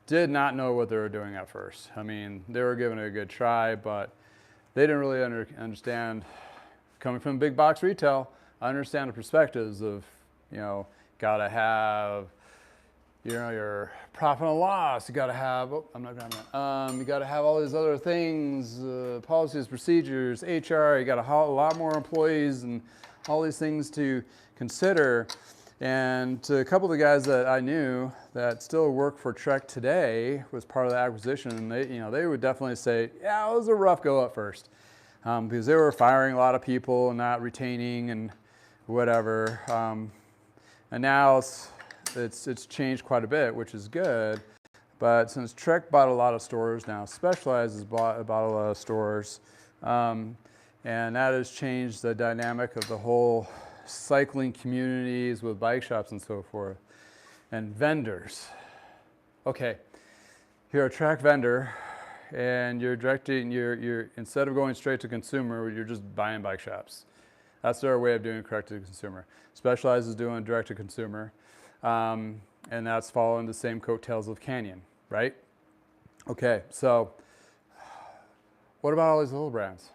did not know what they were doing at first. I mean, they were giving it a good try, but they didn't really understand. Coming from big box retail, I understand the perspectives of, you know, gotta have, you know, your profit and loss. You gotta have, oh, I'm not grabbing that. You gotta have all these other things, policies, procedures, HR. You got a lot more employees and all these things to consider. And to a couple of the guys that I knew that still work for Trek today was part of the acquisition, and they, you know, they would definitely say, yeah, it was a rough go at first. Because they were firing a lot of people and not retaining and whatever. And now it's changed quite a bit, which is good. But since Trek bought a lot of stores now, Specialized has bought a lot of stores. And that has changed the dynamic of the whole cycling communities with bike shops and so forth. And vendors. Okay, you're a Trek vendor. And you're directing, you're instead of going straight to consumer, you're just buying bike shops. That's their way of doing direct to consumer. Specialized is doing direct to consumer, and that's following the same coattails of Canyon, right? Okay, so what about all these little brands?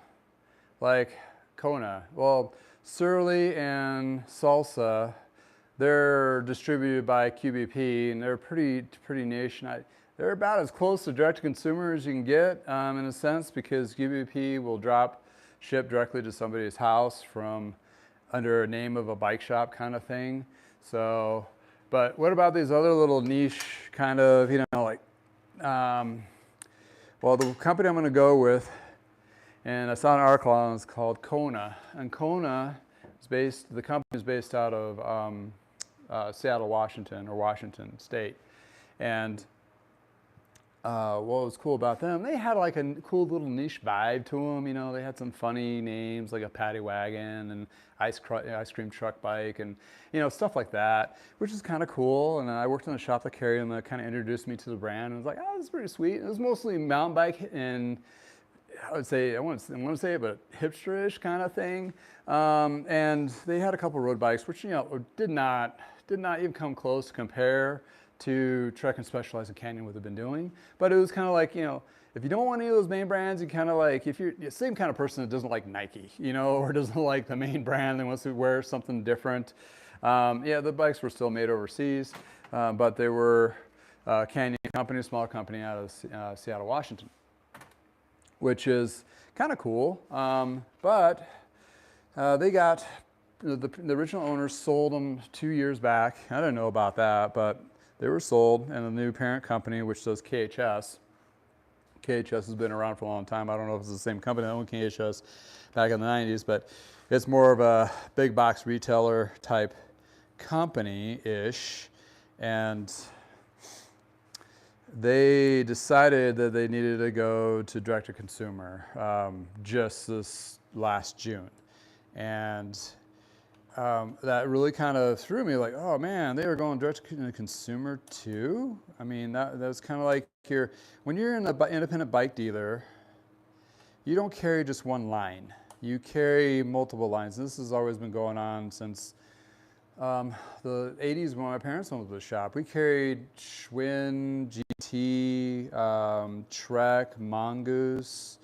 Like Kona. Well, Surly and Salsa, they're distributed by QBP, and they're pretty niche. And they're about as close to direct-to-consumer as you can get, in a sense, because QBP will ship directly to somebody's house from under a name of a bike shop kind of thing. So, but what about these other little niche kind of, you know, like, well, the company I'm going to go with, and I saw an article on it, it's called Kona. And Kona is the company is based out of Seattle, Washington, or Washington State. And what was cool about them, they had like a cool little niche vibe to them. You know, they had some funny names like a paddy wagon and ice cream truck bike and, you know, stuff like that, which is kind of cool. And I worked in a shop that carried them that kind of introduced me to the brand. And I was like, oh, this is pretty sweet. It was mostly mountain bike and I would say, I want to say it, but hipster-ish kind of thing. And they had a couple road bikes, which, you know, did not even come close to compare to Trek and Specialized and Canyon what they've been doing. But it was kind of like, you know, if you don't want any of those main brands, you kind of like, if you're the same kind of person that doesn't like Nike, you know, or doesn't like the main brand and wants to wear something different. Yeah, the bikes were still made overseas, but they were Canyon company, a small company out of Seattle, Washington, which is kind of cool. But they got, the original owners sold them 2 years back. I didn't know about that, but they were sold, and the new parent company, which does KHS. KHS has been around for a long time. I don't know if it's the same company that owned KHS back in the 90s, but it's more of a big box retailer type company-ish. And they decided that they needed to go to direct-to-consumer just this last June. And that really kind of threw me like, oh man, they were going direct to consumer too? I mean, that's kind of like when you're in an independent bike dealer, you don't carry just one line. You carry multiple lines. This has always been going on since the 80s when my parents owned the shop. We carried Schwinn, GT, Trek, Mongoose,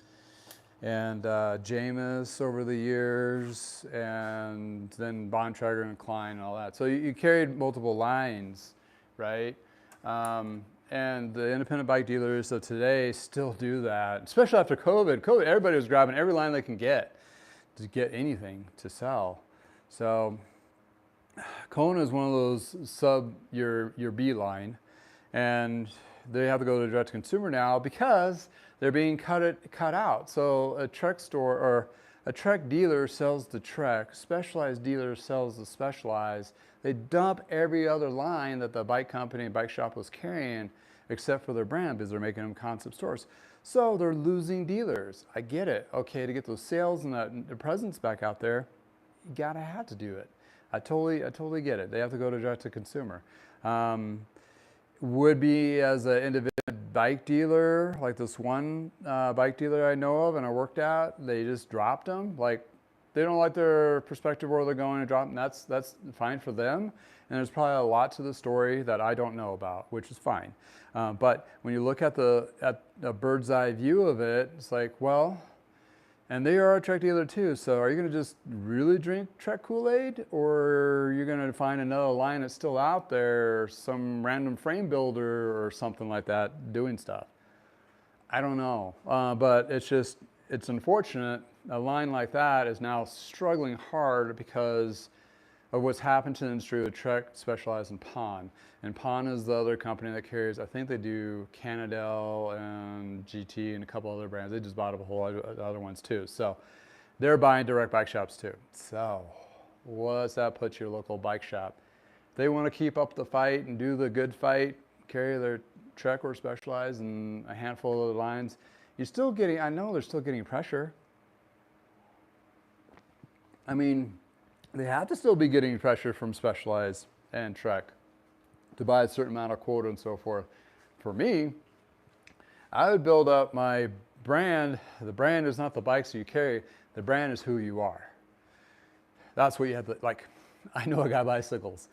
and Jameis over the years, and then Bontrager and Klein and all that. So you carried multiple lines, right? And the independent bike dealers of today still do that, especially after COVID. Everybody was grabbing every line they can get to get anything to sell. So Kona is one of those your B line, and they have to go to direct to consumer now because they're being cut out. So a Trek store or a Trek dealer sells the Trek, Specialized dealer sells the Specialized. They dump every other line that the bike company and bike shop was carrying except for their brand because they're making them concept stores. So they're losing dealers. I get it. Okay, to get those sales and the presence back out there, you gotta have to do it. I totally get it. They have to go to direct to consumer. Would be as an individual bike dealer, like this one bike dealer I know of and I worked at, they just dropped them. Like, they don't like their perspective where they're going to drop them. That's fine for them. And there's probably a lot to the story that I don't know about, which is fine. But when you look at a bird's eye view of it, it's like, well, and they are a Trek dealer too. So are you going to just really drink Trek Kool-Aid, or you're going to find another line that's still out there, some random frame builder or something like that doing stuff? I don't know. But it's unfortunate. A line like that is now struggling hard because of what's happened to the industry with Trek, Specialized, and Pon. And Pon is the other company that carries, I think they do Canadel and GT and a couple other brands. They just bought up a whole other ones too. So they're buying direct bike shops too. So what's that put your local bike shop? They want to keep up the fight and do the good fight, carry their Trek or Specialized and a handful of the lines. You're still getting, I know they're still getting pressure. I mean, they have to still be getting pressure from Specialized and Trek to buy a certain amount of quota and so forth. For me, I would build up my brand. The brand is not the bikes you carry. The brand is who you are. That's what you have to, like, I know a guy bicycles.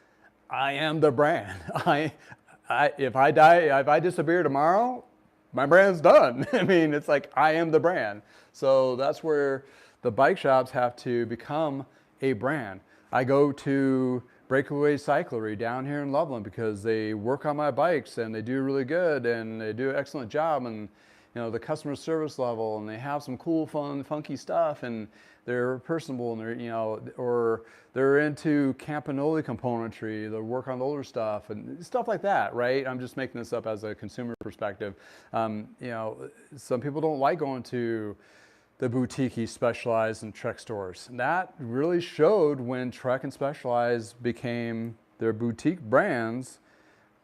I am the brand. If I die, if I disappear tomorrow, my brand's done. I mean, it's like, I am the brand. So that's where the bike shops have to become a brand. I go to Breakaway Cyclery down here in Loveland because they work on my bikes and they do really good and they do an excellent job, and you know, the customer service level, and they have some cool, fun, funky stuff, and they're personable, and they're, you know, or they're into Componentry componentry, they work on older stuff and stuff like that, right? I'm just making this up as a consumer perspective. You know, some people don't like going to the boutique Specialized and Trek stores. And that really showed when Trek and Specialized became their boutique brands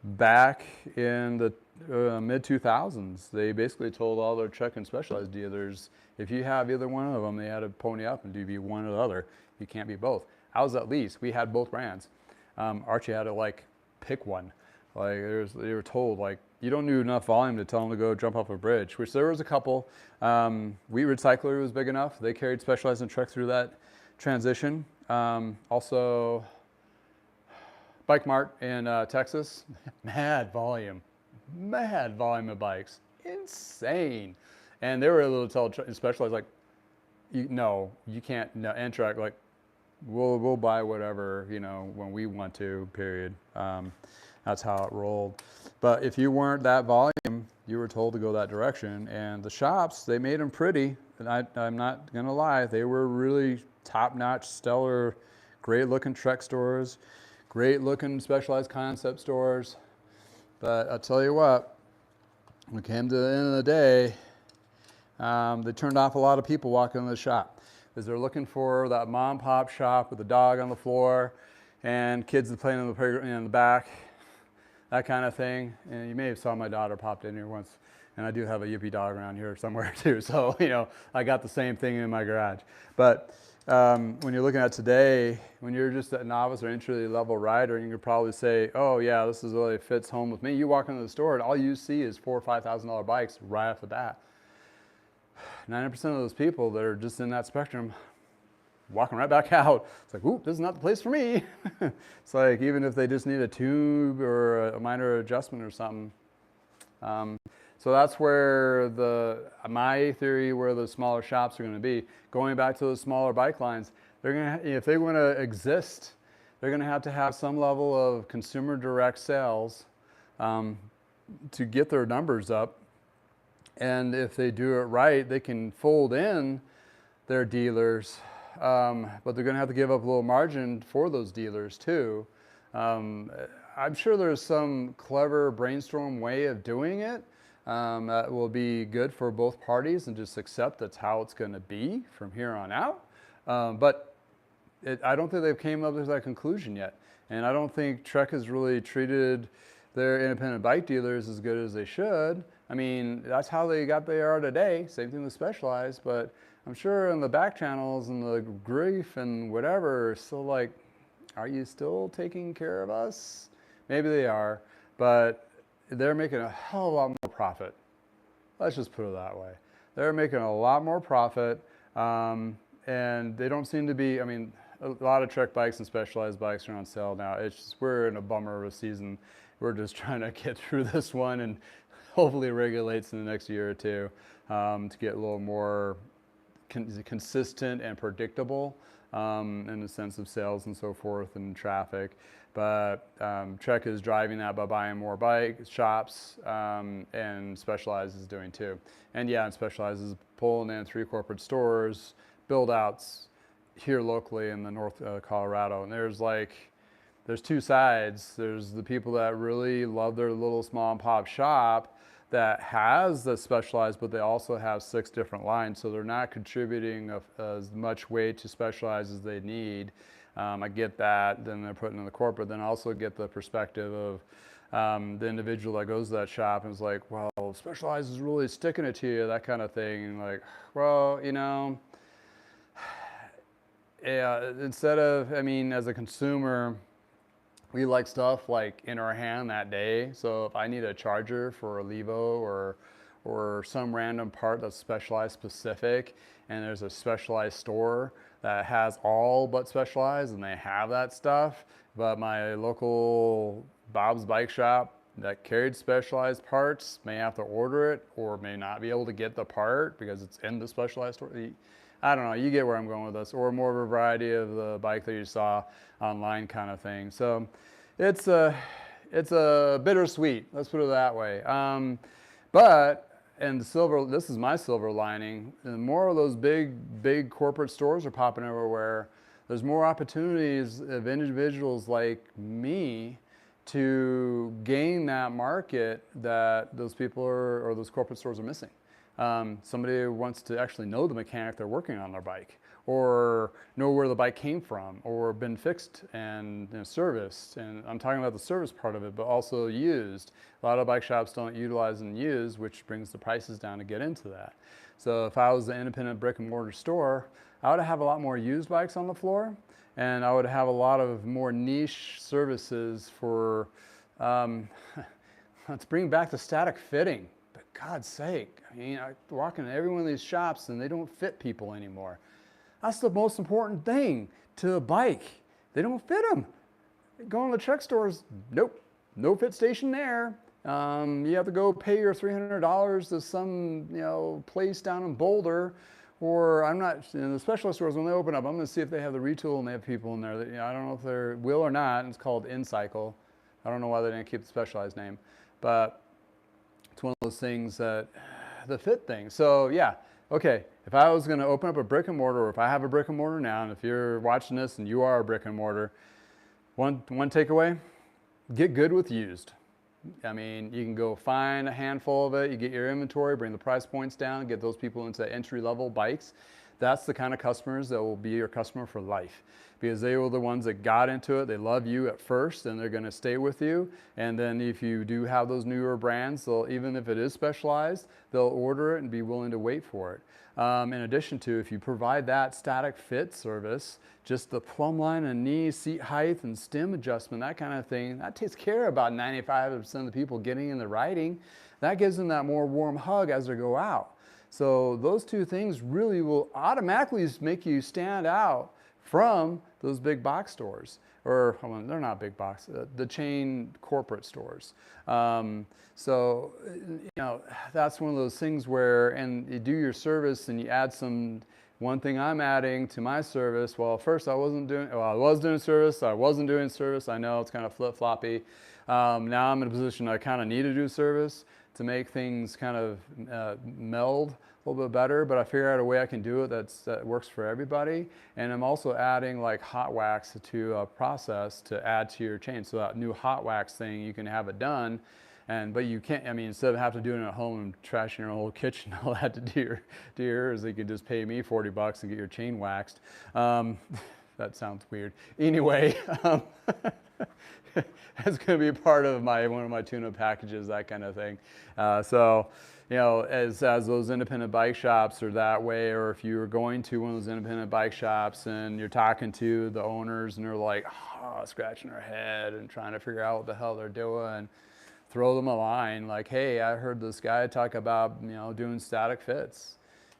back in the mid-2000s. They basically told all their Trek and Specialized dealers, if you have either one of them, they had to pony up and do be one or the other. You can't be both. I was at least. We had both brands. Archie had to like pick one. Like they were told, like, you don't need enough volume to tell them to go jump off a bridge, which there was a couple. Wheat Ridge Cyclery was big enough. They carried Specialized and Trek through that transition. Also, Bike Mart in Texas, mad volume of bikes, insane. And they were able to tell Specialized, like, no, you can't, no, and Trek, like, we'll buy whatever, you know, when we want to, period. That's how it rolled. But if you weren't that volume, you were told to go that direction. And the shops, they made them pretty. And I'm not gonna lie, they were really top-notch, stellar, great-looking Trek stores, great-looking Specialized concept stores. But I'll tell you what, when it came to the end of the day, they turned off a lot of people walking in the shop because they're looking for that mom and pop shop with the dog on the floor and kids playing in the playground in the back, that kind of thing. And you may have saw my daughter popped in here once, and I do have a yippy dog around here somewhere too. So, you know, I got the same thing in my garage. But when you're looking at today, when you're just a novice or entry level rider, you could probably say, oh yeah, this is really fits home with me. You walk into the store and all you see is $4,000 or $5,000 bikes right off the bat. 90% of those people that are just in that spectrum walking right back out. It's like, oop, this is not the place for me. It's like, even if they just need a tube or a minor adjustment or something. So that's where my theory, where the smaller shops are going to be. Going back to those smaller bike lines, they're going to, if they want to exist, they're going to have some level of consumer direct sales to get their numbers up. And if they do it right, they can fold in their dealers, but they're going to have to give up a little margin for those dealers too. I'm sure there's some clever brainstorm way of doing it that will be good for both parties, and just accept that's how it's going to be from here on out. But I don't think they've came up with that conclusion yet. And I don't think Trek has really treated their independent bike dealers as good as they should. I mean, that's how they got they are today. Same thing with Specialized, but I'm sure in the back channels and the grief and whatever, still like, are you still taking care of us? Maybe they are, but they're making a hell of a lot more profit. Let's just put it that way. They're making a lot more profit, and they don't seem to be, I mean, a lot of Trek bikes and Specialized bikes are on sale now. It's just, we're in a bummer of a season. We're just trying to get through this one and hopefully it regulates in the next year or two to get a little more consistent and predictable in the sense of sales and so forth and traffic. But Trek is driving that by buying more bike shops, and Specialized is doing too. And yeah, and Specialized is pulling in 3 corporate stores, build outs here locally in the North Colorado. And there's 2 sides. There's the people that really love their little small and pop shop that has the Specialized, but they also have 6 different lines, so they're not contributing as much weight to Specialized as they need. I get that. Then they're putting in the corporate. Then I also get the perspective of the individual that goes to that shop and is like, well, Specialized is really sticking it to you, that kind of thing. And like, well, you know, yeah, instead of, I mean, as a consumer, we like stuff like in our hand that day. So if I need a charger for a Levo or some random part that's Specialized specific, and there's a Specialized store that has all but Specialized and they have that stuff, but my local Bob's Bike Shop that carried Specialized parts may have to order it or may not be able to get the part because it's in the Specialized store. I don't know, you get where I'm going with this, or more of a variety of the bike that you saw online kind of thing. So it's a bittersweet, let's put it that way. And this is my silver lining, the more of those big corporate stores are popping everywhere, there's more opportunities of individuals like me to gain that market that those people or those corporate stores are missing. Somebody wants to actually know the mechanic they're working on their bike, or know where the bike came from, or been fixed and serviced. And I'm talking about the service part of it, but also used. A lot of bike shops don't utilize and use, which brings the prices down to get into that. So if I was an independent brick and mortar store, I would have a lot more used bikes on the floor, and I would have a lot of more niche services for, let's bring back the static fitting. God's sake, I mean, I walk into every one of these shops and they don't fit people anymore. That's the most important thing to a bike. They don't fit them. Go in the Trek stores, nope, no fit station there. You have to go pay your $300 to some place down in Boulder, or I'm not, in the Specialized stores, when they open up, I'm gonna see if they have the retool and they have people in there that, I don't know if they will or not, and it's called InCycle. I don't know why they didn't keep the Specialized name, but it's one of those things that, the fit thing. So yeah, okay, if I was gonna open up a brick and mortar, or if I have a brick and mortar now, and if you're watching this and you are a brick and mortar, one takeaway, get good with used. I mean, you can go find a handful of it, you get your inventory, bring the price points down, get those people into entry-level bikes. That's the kind of customers that will be your customer for life, because they were the ones that got into it. They love you at first and they're going to stay with you. And then if you do have those newer brands, they'll, even if it is Specialized, they'll order it and be willing to wait for it. In addition to, if you provide that static fit service, just the plumb line and knee, seat height and stem adjustment, that kind of thing, that takes care of about 95% of the people getting in the riding. That gives them that more warm hug as they go out. So those 2 things really will automatically make you stand out from those big box stores, or well, they're not big box, the chain corporate stores. So that's one of those things where, and you do your service and you add some. One thing I'm adding to my service, well, first I was doing service, I wasn't doing service. I know it's kind of flip-floppy. Now I'm in a position I kind of need to do service to make things kind of meld a little bit better, but I figure out a way I can do it that works for everybody. And I'm also adding like hot wax to a process to add to your chain. So that new hot wax thing, you can have it done, but you can't, I mean, instead of having to do it at home and trashing your whole kitchen, all that to do yours, you can just pay me $40 and get your chain waxed. that sounds weird. Anyway, it's going to be part of one of my tune-up packages, that kind of thing. So, you know, as those independent bike shops are that way, or if you're going to one of those independent bike shops and you're talking to the owners and they're like, oh, scratching their head and trying to figure out what the hell they're doing, throw them a line like, hey, I heard this guy talk about, you know, doing static fits.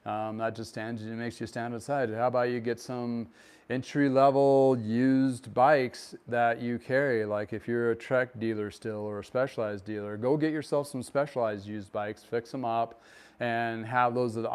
That just makes you stand aside. How about you get some entry-level used bikes that you carry? Like if you're a Trek dealer still or a Specialized dealer, go get yourself some Specialized used bikes, fix them up, and have those as the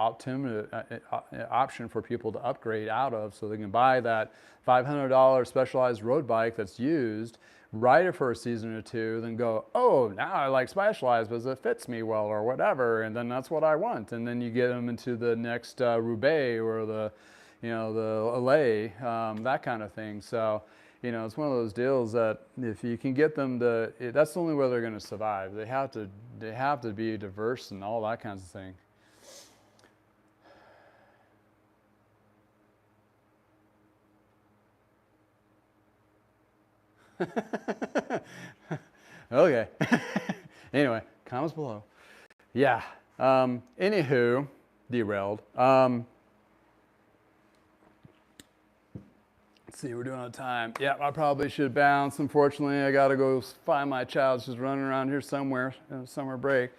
option for people to upgrade out of, so they can buy that $500 Specialized road bike that's used, ride it for a season or two, then go, oh, now I like Specialized because it fits me well or whatever, and then that's what I want. And then you get them into the next Roubaix or the, you know, the LA, that kind of thing. So, you know, it's one of those deals that if you can get them to, that's the only way they're going to survive. They have to be diverse and all that kinds of thing. Okay. Anyway, comments below. Yeah. Anywho, derailed. Let's see, we're doing on time. Yeah, I probably should bounce. Unfortunately, I got to go find my child. She's running around here somewhere in summer break.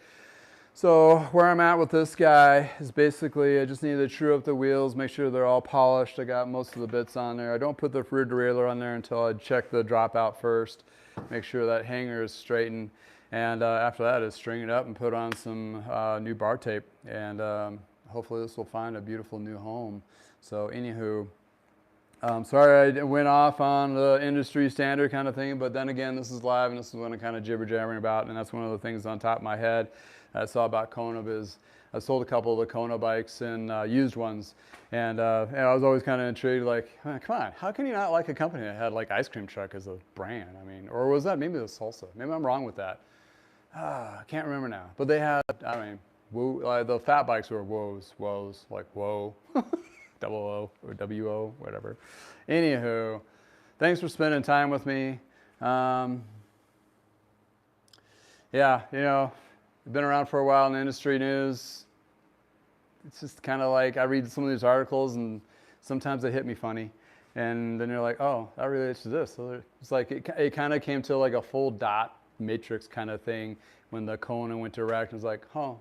So where I'm at with this guy is basically I just need to true up the wheels, make sure they're all polished. I got most of the bits on there. I don't put the rear derailleur on there until I check the dropout first, make sure that hanger is straightened. And after that is string it up and put on some new bar tape. And hopefully this will find a beautiful new home. So anywho, sorry I went off on the industry standard kind of thing, but then again, this is live and this is what I'm kind of jibber-jabbering about, and that's one of the things on top of my head I saw about Kona is I sold a couple of the Kona bikes and used ones, and I was always kind of intrigued, like, come on, how can you not like a company that had like Ice Cream Truck as a brand? I mean, or was that maybe the Salsa? Maybe I'm wrong with that. I can't remember now, but they had, I mean, the fat bikes were woes, like whoa. Double O or WO, whatever. Anywho, thanks for spending time with me. Yeah, you know, I've been around for a while in the industry news. It's just kind of like I read some of these articles and sometimes they hit me funny. And then you're like, oh, that relates to this. So it's like it kind of came to like a full dot matrix kind of thing when the Kona went direct. It was like, oh,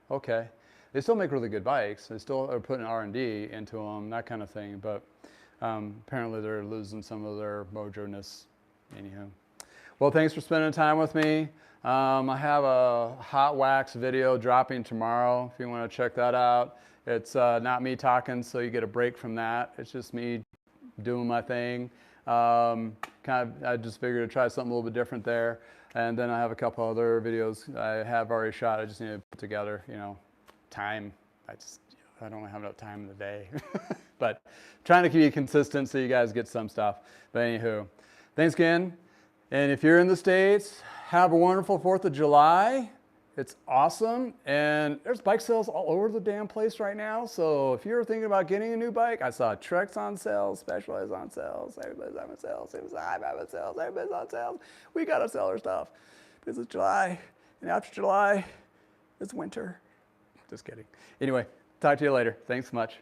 okay. They still make really good bikes. They still are putting R&D into them, that kind of thing. But apparently they're losing some of their mojo-ness. Anyhow. Well, thanks for spending time with me. I have a hot wax video dropping tomorrow if you want to check that out. It's not me talking, so you get a break from that. It's just me doing my thing. I just figured to try something a little bit different there. And then I have a couple other videos I have already shot. I just need to put together, you know, time. I don't have enough time in the day. But trying to keep you consistent so you guys get some stuff. But anywho, thanks again. And if you're in the States, have a wonderful 4th of July. It's awesome. And there's bike sales all over the damn place right now. So if you're thinking about getting a new bike, I saw Treks on sale, Specialized on sales, everybody's on sale, I'm on sales, everybody's on sales. We got to sell our stuff because it's July. And after July, it's winter. Just kidding. Anyway, talk to you later. Thanks so much.